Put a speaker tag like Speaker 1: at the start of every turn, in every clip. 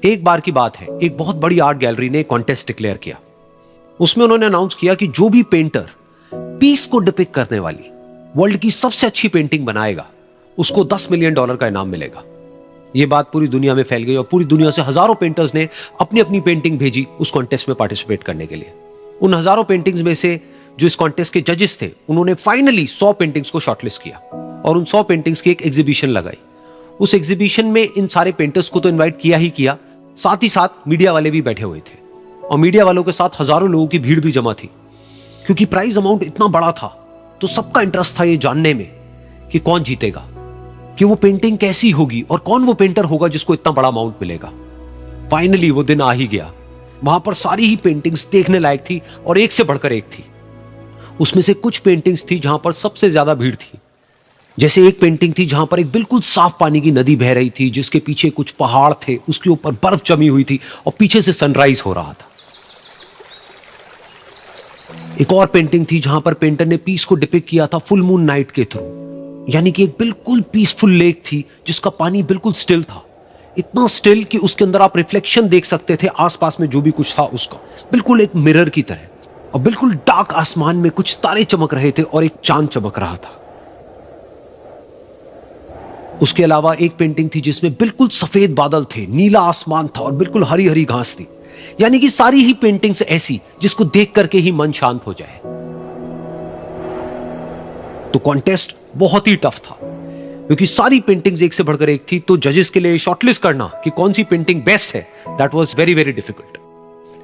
Speaker 1: एक बार की बात है, एक बहुत बड़ी आर्ट गैलरी ने कॉन्टेस्ट डिक्लेयर किया। उसमें उन्होंने अनाउंस किया कि जो भी पेंटर पीस को डिपिक्ट करने वाली वर्ल्ड की सबसे अच्छी पेंटिंग बनाएगा उसको $10 मिलियन का इनाम मिलेगा। यह बात पूरी दुनिया में फैल गई और पूरी दुनिया से हजारों पेंटर्स ने अपनी अपनी पेंटिंग भेजी उस कॉन्टेस्ट में पार्टिसिपेट करने के लिए। उन हजारों पेंटिंग्स में से जो इस कॉन्टेस्ट के जजेस थे उन्होंने फाइनली 100 पेंटिंग्स को शॉर्टलिस्ट किया और उन 100 पेंटिंग्स की एक एग्जीबिशन लगाई। उस एग्जीबिशन में इन सारे पेंटर्स को तो इन्वाइट किया ही किया, साथ ही साथ मीडिया वाले भी बैठे हुए थे और मीडिया वालों के साथ हजारों लोगों की भीड़ भी जमा थी। क्योंकि प्राइज अमाउंट इतना बड़ा था तो सबका इंटरेस्ट था ये जानने में कि कौन जीतेगा, कि वो पेंटिंग कैसी होगी और कौन वो पेंटर होगा जिसको इतना बड़ा अमाउंट मिलेगा। फाइनली वो दिन आ ही गया। वहां पर सारी ही पेंटिंग्स देखने लायक थी और एक से बढ़कर एक थी। उसमें से कुछ पेंटिंग्स थी जहां पर सबसे ज्यादा भीड़ थी। जैसे एक पेंटिंग थी जहां पर एक बिल्कुल साफ पानी की नदी बह रही थी, जिसके पीछे कुछ पहाड़ थे, उसके ऊपर बर्फ जमी हुई थी और पीछे से सनराइज हो रहा था। एक और पेंटिंग थी जहां पर पेंटर ने पीस को डिपिक्ट किया था फुल मून नाइट के थ्रू, यानी कि एक बिल्कुल पीसफुल लेक थी जिसका पानी बिल्कुल स्टिल था, इतना स्टिल कि उसके अंदर आप रिफ्लेक्शन देख सकते थे आसपास में जो भी कुछ था उसका, बिल्कुल एक मिरर की तरह। और बिल्कुल डार्क आसमान में कुछ तारे चमक रहे थे और एक चांद चमक रहा था। उसके अलावा एक पेंटिंग थी जिसमें बिल्कुल सफेद बादल थे, नीला आसमान था और बिल्कुल हरी हरी घास थी। यानी कि सारी ही पेंटिंग्स ऐसी जिसको देख करके ही मन शांत हो जाए। तो कॉन्टेस्ट बहुत ही टफ था क्योंकि सारी पेंटिंग्स एक से बढ़कर एक थी। तो जजेस के लिए शॉर्टलिस्ट करना कि कौन सी पेंटिंग बेस्ट है, that was very very difficult.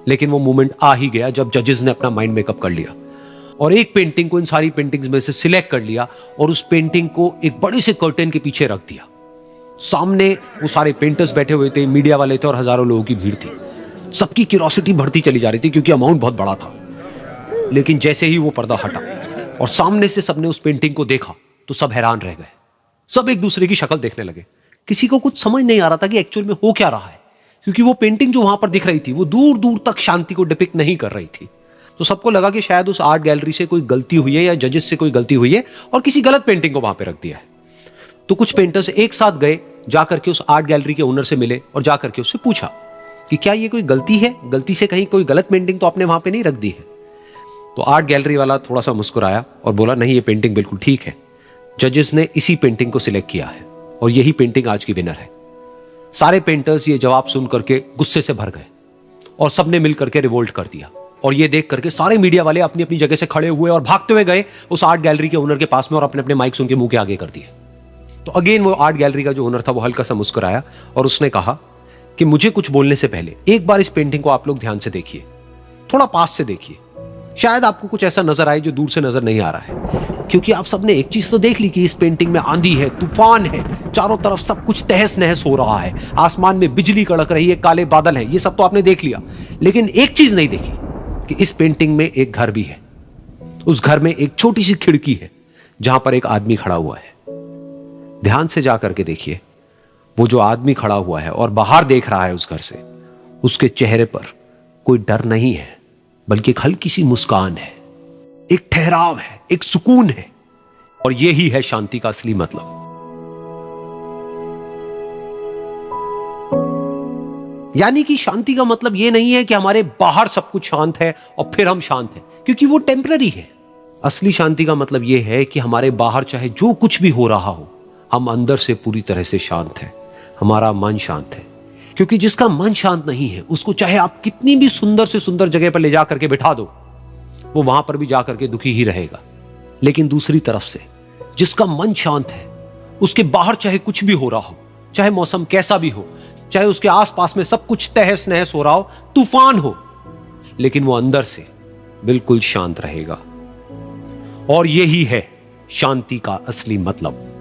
Speaker 1: लेकिन वो मोमेंट आ ही गया जब जजेस ने अपना माइंड मेकअप कर लिया और एक पेंटिंग को इन सारी पेंटिंग्स में से सिलेक्ट कर लिया और उस पेंटिंग को एक बड़े से कर्टेन के पीछे रख दिया। सामने वो सारे पेंटर्स बैठे हुए थे, मीडिया वाले थे और हजारों लोगों की भीड़ थी। सबकी क्यूरियोसिटी बढ़ती चली जा रही थी क्योंकि अमाउंट बहुत बड़ा था। लेकिन जैसे ही वो पर्दा हटा और सामने से सबने उस पेंटिंग को देखा तो सब हैरान रह गए। सब एक दूसरे की शक्ल देखने लगे। किसी को कुछ समझ नहीं आ रहा था कि एक्चुअल में हो क्या रहा है, क्योंकि वो पेंटिंग जो वहां पर दिख रही थी वो दूर दूर तक शांति को डिपिक्ट नहीं कर रही थी। तो सबको लगा कि शायद उस आर्ट गैलरी से कोई गलती हुई है या जजेस से कोई गलती हुई है और किसी गलत पेंटिंग को वहां पे रख दिया है। तो कुछ पेंटर्स एक साथ गए, जाकर के उस आर्ट गैलरी के ओनर से मिले और जाकर के उससे पूछा कि क्या ये कोई गलती है, गलती से कहीं कोई गलत पेंटिंग तो आपने वहां पे नहीं रख दी है। तो आर्ट गैलरी वाला थोड़ा सा मुस्कुराया और बोला, नहीं, ये पेंटिंग बिल्कुल ठीक है। जजेस ने इसी पेंटिंग को सिलेक्ट किया है और यही पेंटिंग आज की विनर है। सारे पेंटर्स ये जवाब सुन करके गुस्से से भर गए और सबने मिल करके रिवोल्ट कर दिया। और ये देख करके सारे मीडिया वाले अपनी अपनी जगह से खड़े हुए और भागते हुए गए उस आर्ट गैलरी के ओनर के पास में और अपने अपने माइक्स उनके मुंह के आगे कर दिए। तो अगेन वो आर्ट गैलरी का जो ओनर था वो हल्का सा मुस्कुराया और उसने कहा कि मुझे कुछ बोलने से पहले एक बार इस पेंटिंग को आप लोग ध्यान से देखिए, थोड़ा पास से देखिए, शायद आपको कुछ ऐसा नजर आए जो दूर से नजर नहीं आ रहा है। क्योंकि आप सबने एक चीज तो देख ली कि इस पेंटिंग में आंधी है, तूफान है, चारों तरफ सब कुछ तहस नहस हो रहा है, आसमान में बिजली कड़क रही है, काले बादल हैं, ये सब तो आपने देख लिया। लेकिन एक चीज नहीं देखी कि इस पेंटिंग में एक घर भी है। उस घर में एक छोटी सी खिड़की है जहां पर एक आदमी खड़ा हुआ है। ध्यान से जाकर के देखिए, वो जो आदमी खड़ा हुआ है और बाहर देख रहा है उस घर से, उसके चेहरे पर कोई डर नहीं है, बल्कि एक हल्की सी मुस्कान है, एक ठहराव है, एक सुकून है। और यही है शांति का असली मतलब। यानी कि शांति का मतलब यह नहीं है कि हमारे बाहर सब कुछ शांत है और फिर हम शांत हैं, क्योंकि वो टेम्पररी है। असली शांति का मतलब यह है कि हमारे बाहर चाहे जो कुछ भी हो रहा हो, हम अंदर से पूरी तरह से शांत हैं, हमारा मन शांत है। क्योंकि जिसका मन शांत नहीं है उसको चाहे आप कितनी भी सुंदर से सुंदर जगह पर ले जाकर के बिठा दो, वो वहां पर भी जाकर के दुखी ही रहेगा। लेकिन दूसरी तरफ से जिसका मन शांत है, उसके बाहर चाहे कुछ भी हो रहा हो, चाहे मौसम कैसा भी हो, चाहे उसके आसपास में सब कुछ तहस नहस हो रहा हो, तूफान हो, लेकिन वो अंदर से बिल्कुल शांत रहेगा। और यही है शांति का असली मतलब।